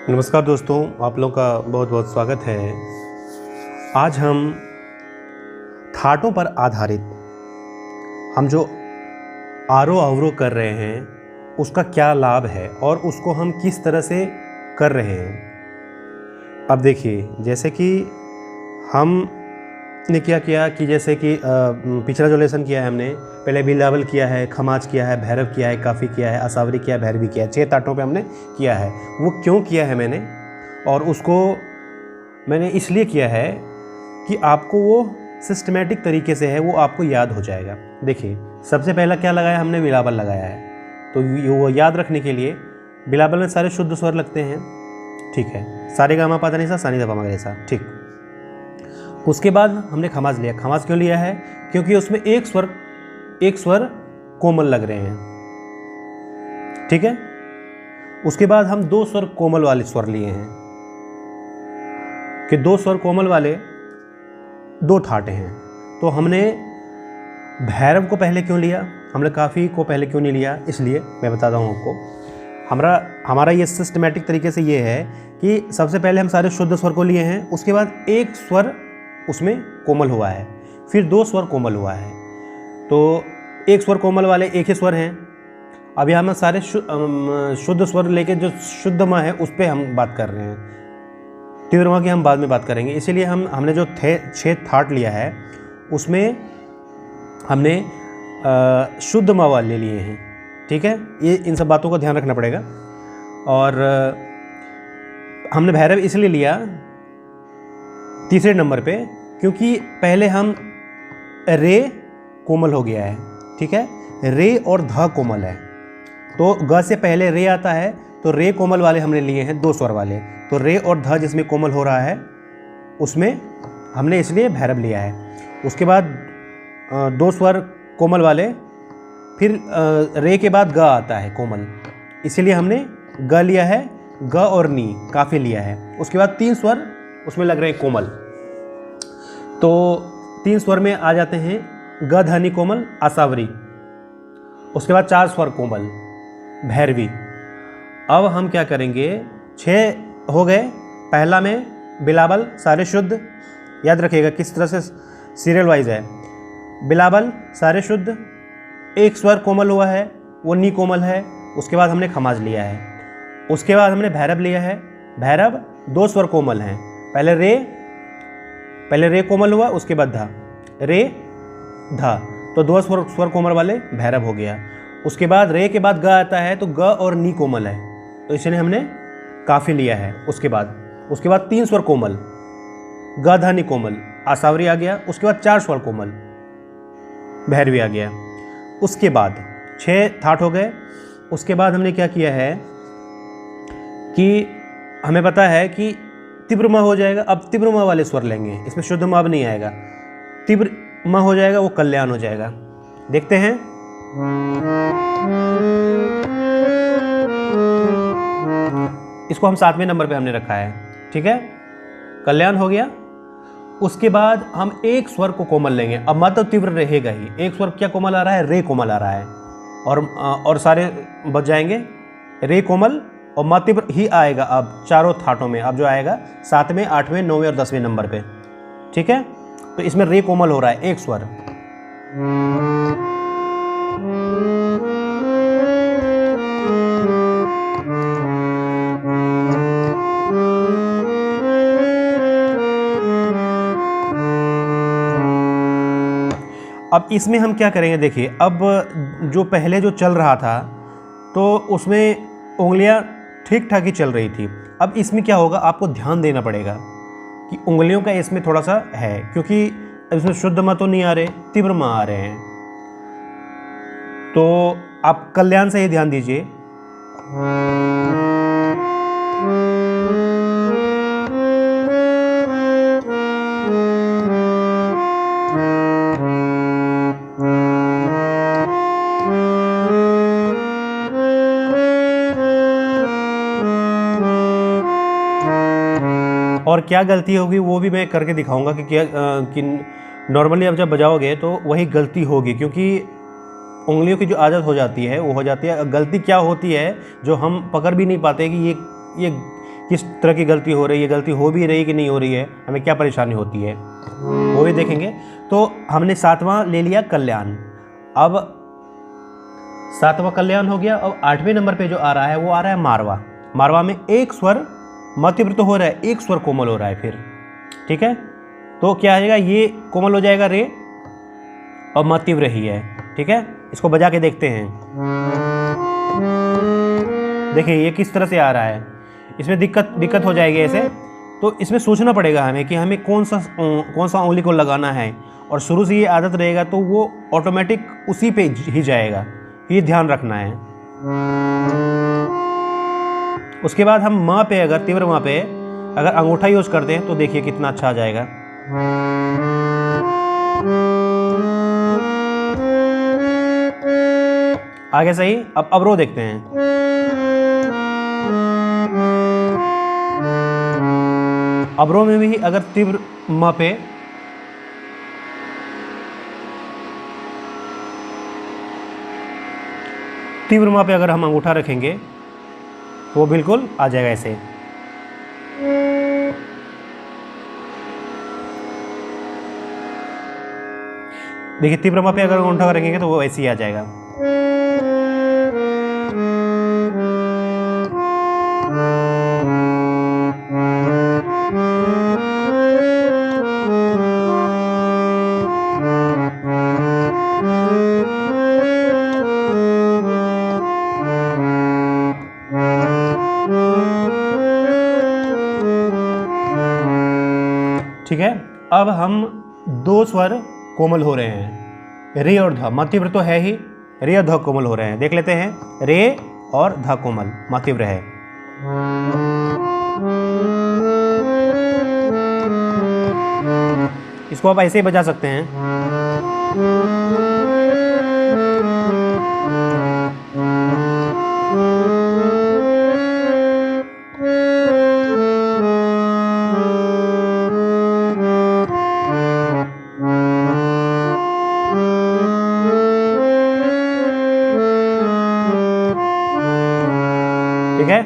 नमस्कार दोस्तों, आप लोगों का बहुत बहुत स्वागत है। आज हम थाटों पर आधारित हम जो आरोह अवरोह कर रहे हैं उसका क्या लाभ है और उसको हम किस तरह से कर रहे हैं। अब देखिए, जैसे कि हमने क्या किया कि जैसे कि पिछला जो लेसन किया है हमने, पहले बिलावल किया है, खमाज किया है, भैरव किया है, काफ़ी किया है, असावरी किया है, भैरवी किया है। 6 थाटों पे हमने किया है। वो क्यों किया है मैंने, और उसको मैंने इसलिए किया है कि आपको वो सिस्टमेटिक तरीके से है, वो आपको याद हो जाएगा। देखिए, सबसे पहला क्या लगाया हमने, बिलावल लगाया है। तो वो याद रखने के लिए बिलावल में सारे शुद्ध स्वर लगते हैं, ठीक है। सारे गामा पाधा निसा सा नी धा पा मा गा रे सा, ठीक। उसके बाद हमने खमाज लिया। खमाज क्यों लिया है? क्योंकि उसमें एक स्वर कोमल लग रहे हैं, ठीक है। उसके बाद हम 2 स्वर कोमल वाले स्वर लिए हैं कि 2 स्वर कोमल वाले 2 ठाटे हैं। तो हमने भैरव को पहले क्यों लिया, हमने काफ़ी को पहले क्यों नहीं लिया, इसलिए मैं बताता हूँ आपको। हमारा ये सिस्टमेटिक तरीके से ये है कि सबसे पहले हम सारे शुद्ध स्वर को लिए हैं, उसके बाद एक स्वर उसमें कोमल हुआ है, फिर 2 स्वर कोमल हुआ है। तो एक स्वर कोमल वाले एक ही स्वर हैं। अब यहाँ हम सारे शुद्ध स्वर लेके जो शुद्ध माँ है उस पर हम बात कर रहे हैं। तीव्र माँ की हम बाद में बात करेंगे। इसीलिए हमने जो 6 थाट लिया है उसमें हमने शुद्ध माँ वाले लिए हैं, ठीक है। ये इन सब बातों का ध्यान रखना पड़ेगा। और हमने भैरव इसलिए लिया तीसरे नंबर पे क्योंकि पहले हम रे कोमल हो गया है, ठीक है। रे और ध कोमल है, तो ग से पहले रे आता है, तो रे कोमल वाले हमने लिए हैं 2 स्वर वाले। तो रे और ध जिसमें कोमल हो रहा है उसमें हमने इसलिए भैरव लिया है। उसके बाद 2 स्वर कोमल वाले, फिर रे के बाद ग आता है कोमल, इसीलिए हमने ग लिया है। ग और नी काफ़ी लिया है। उसके बाद 3 स्वर उसमें लग रहे हैं कोमल, तो 3 स्वर में आ जाते हैं ग ध नि कोमल आसावरी। उसके बाद 4 स्वर कोमल भैरवी। अब हम क्या करेंगे, 6 हो गए। पहला में बिलावल सारे शुद्ध, याद रखिएगा किस तरह से सीरियल वाइज है। बिलावल सारे शुद्ध, एक स्वर कोमल हुआ है वो नी कोमल है। उसके बाद हमने खमाज लिया है। उसके बाद हमने भैरव लिया है। भैरव 2 स्वर कोमल हैं, पहले रे कोमल हुआ, उसके बाद धा, रे धा, तो 2 स्वर कोमल वाले भैरव हो गया। उसके बाद रे के बाद ग आता है, तो ग और नी कोमल है, तो इसलिए हमने काफ़ी लिया है। उसके बाद 3 स्वर कोमल, ग ध नि कोमल आसावरी आ गया। उसके बाद 4 स्वर कोमल भैरवी आ गया। उसके बाद 6 थाट हो गए। उसके बाद हमने क्या किया है कि हमें पता है कि तीव्र माँ हो जाएगा। अब तीव्र माँ वाले स्वर लेंगे, इसमें शुद्ध माँ अब नहीं आएगा। तीव्र माँ हो जाएगा, वो कल्याण हो जाएगा। देखते हैं, इसको हम 7वें नंबर पे हमने रखा है, ठीक है। कल्याण हो गया। उसके बाद हम एक स्वर को कोमल लेंगे। अब माँ तो तीव्र रहेगा ही, एक स्वर क्या कोमल आ रहा है, रे कोमल आ रहा है, और सारे बच जाएंगे रे कोमल, और माँ तीव्र ही आएगा अब चारों थाटों में। अब जो आएगा 7वें, 8वें, 9वें और 10वें नंबर पे, ठीक है। तो इसमें रे कोमल हो रहा है, एक स्वर। अब इसमें हम क्या करेंगे, देखिए, अब जो पहले जो चल रहा था तो उसमें उंगलियां ठीक ठाक ही चल रही थी। अब इसमें क्या होगा, आपको ध्यान देना पड़ेगा कि उंगलियों का इसमें थोड़ा सा है, क्योंकि इसमें शुद्ध माँ तो नहीं आ रहे, तीव्र माँ आ रहे हैं। तो आप कल्याण से ही ध्यान दीजिए। और क्या गलती होगी वो भी मैं करके दिखाऊंगा कि नॉर्मली आप जब बजाओगे तो वही गलती होगी, क्योंकि उंगलियों की जो आदत हो जाती है वो हो जाती है। गलती क्या होती है जो हम पकड़ भी नहीं पाते कि ये किस तरह की गलती हो रही है, गलती हो भी रही कि नहीं हो रही है, हमें क्या परेशानी होती है, वो भी देखेंगे। तो हमने 7वां ले लिया कल्याण। अब 7वां कल्याण हो गया। अब 8वें नंबर पे जो आ रहा है वो आ रहा है मारवा। मारवा में एक स्वर मध्यव्र तो हो रहा है, एक स्वर कोमल हो रहा है फिर, ठीक है। तो क्या आ जाएगा, ये कोमल हो जाएगा रे और मध्यव्र ही है, ठीक है। इसको बजा के देखते हैं। देखिए ये किस तरह से आ रहा है, इसमें दिक्कत हो जाएगी ऐसे। तो इसमें सोचना पड़ेगा हमें कि हमें कौन सा उंगली को लगाना है, और शुरू से ये आदत रहेगा तो वो ऑटोमेटिक उसी पे ही जाएगा, ये ध्यान रखना है। उसके बाद हम माँ पे, अगर तीव्र माँ पे अगर अंगूठा यूज करते हैं तो देखिए कितना अच्छा आ जाएगा। आगे सही। अब अवरोह देखते हैं। अवरोह में भी अगर तीव्र म पे अगर हम अंगूठा रखेंगे तो वो बिल्कुल आ जाएगा ऐसे। देखिए तीव्र म पे अगर अंगूठा रखेंगे तो वो ऐसे ही आ जाएगा। ठीक है। अब हम दो स्वर कोमल हो रहे हैं, रे और ध। मध्यव्र तो है ही, रे और ध कोमल हो रहे हैं। देख लेते हैं, रे और ध कोमल मध्यव्र है। इसको आप ऐसे ही बजा सकते हैं। ठीक है।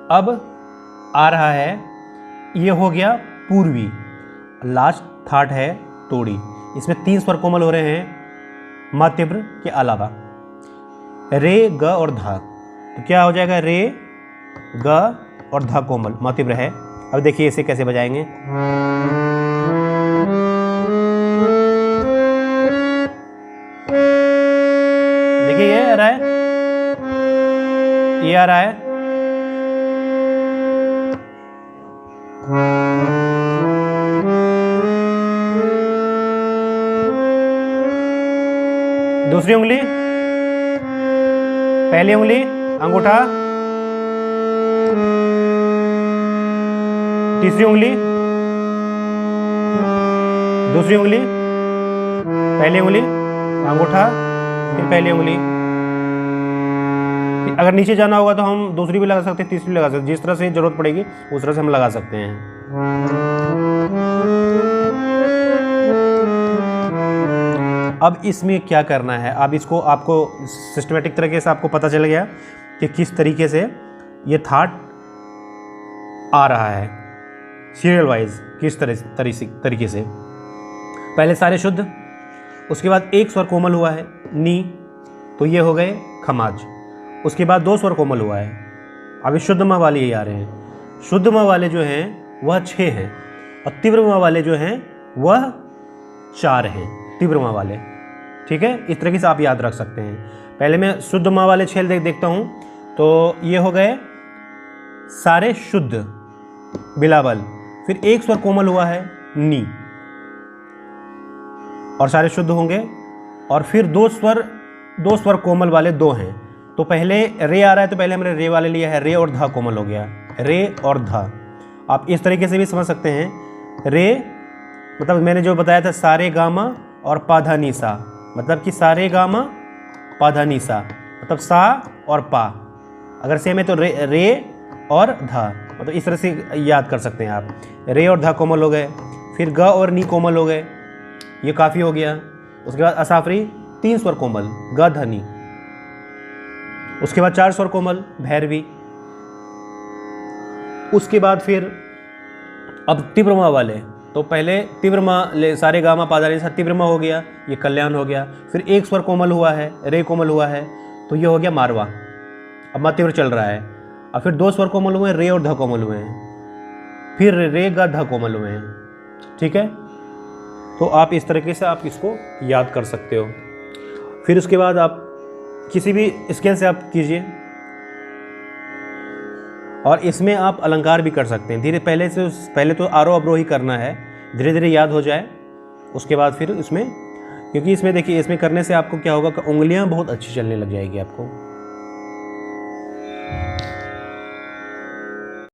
अब आ रहा है, ये हो गया पूर्वी। लास्ट थाट है तोड़ी। इसमें 3 स्वर कोमल हो रहे हैं मध्यव्र के अलावा, रे, ग और धा। तो क्या हो जाएगा, रे, ग और धा कोमल मध्यव्र है। अब देखिए इसे कैसे बजाएंगे। देखिए ये आ रहा है, ये आ रहा है। दूसरी उंगली, पहली उंगली अंगूठा, तीसरी उंगली, दूसरी उंगली, पहली उंगली अंगूठा, फिर पहली उंगली। अगर नीचे जाना होगा तो हम दूसरी भी लगा सकते हैं, तीसरी भी लगा सकते हैं। जिस तरह से जरूरत पड़ेगी उस तरह से हम लगा सकते हैं। अब इसमें क्या करना है, अब इसको आपको सिस्टमेटिक तरीके से आपको पता चल गया कि किस तरीके से ये थाट आ रहा है, सीरियल वाइज किस तरीके से। पहले सारे शुद्ध, उसके बाद एक स्वर कोमल हुआ है नी, तो ये हो गए खमाज। उसके बाद 2 स्वर कोमल हुआ है। अभी शुद्ध माँ वाले ही आ रहे हैं। शुद्ध माँ वाले जो हैं वह 6 हैं, और तीव्र माँ वाले जो हैं वह 4 हैं, तीव्र माँ वाले। ठीक है, इस तरीके से आप याद रख सकते हैं। पहले मैं शुद्ध माँ वाले 6 देखता हूँ। तो ये हो गए सारे शुद्ध बिलावल, फिर एक स्वर कोमल हुआ है नी, और सारे शुद्ध होंगे। और फिर 2 स्वर कोमल वाले 2 हैं। तो पहले रे आ रहा है, तो पहले हमने रे वाले लिया है, रे और धा कोमल हो गया, रे और धा। आप इस तरीके से भी समझ सकते हैं। रे मतलब मैंने जो बताया था सारे गामा और पाधा नीसा, मतलब कि सारे गामा पाधा नीसा, मतलब सा और पा। अगर सेम है तो रे और धा, मतलब इस तरह से याद कर सकते हैं आप। रे और धा कोमल हो गए, फिर ग और नी कोमल हो गए, ये काफ़ी हो गया। उसके बाद असाफरी 3 स्वर कोमल ग धनी, उसके बाद 4 स्वर कोमल भैरवी, उसके बाद फिर अब तीव्रमा वाले, तो पहले तीव्रमा ले सारे गामा पादानी सा तीव्रमा हो गया, ये कल्याण हो गया। फिर 1 स्वर कोमल हुआ है, रे कोमल हुआ है, तो ये हो गया मारवा, अब मध्यवर चल रहा है। अब फिर 2 स्वर कोमल हुए, रे और ध कोमल हुए हैं, फिर रे ग ध कोमल हुए हैं। ठीक है, तो आप इस तरीके से आप इसको याद कर सकते हो। फिर उसके बाद आप किसी भी स्केल से आप कीजिए, और इसमें आप अलंकार भी कर सकते हैं। धीरे पहले तो आरोह अवरोही करना है, धीरे धीरे याद हो जाए, उसके बाद फिर इसमें, क्योंकि इसमें देखिए इसमें करने से आपको क्या होगा कि उंगलियां बहुत अच्छी चलने लग जाएगी आपको।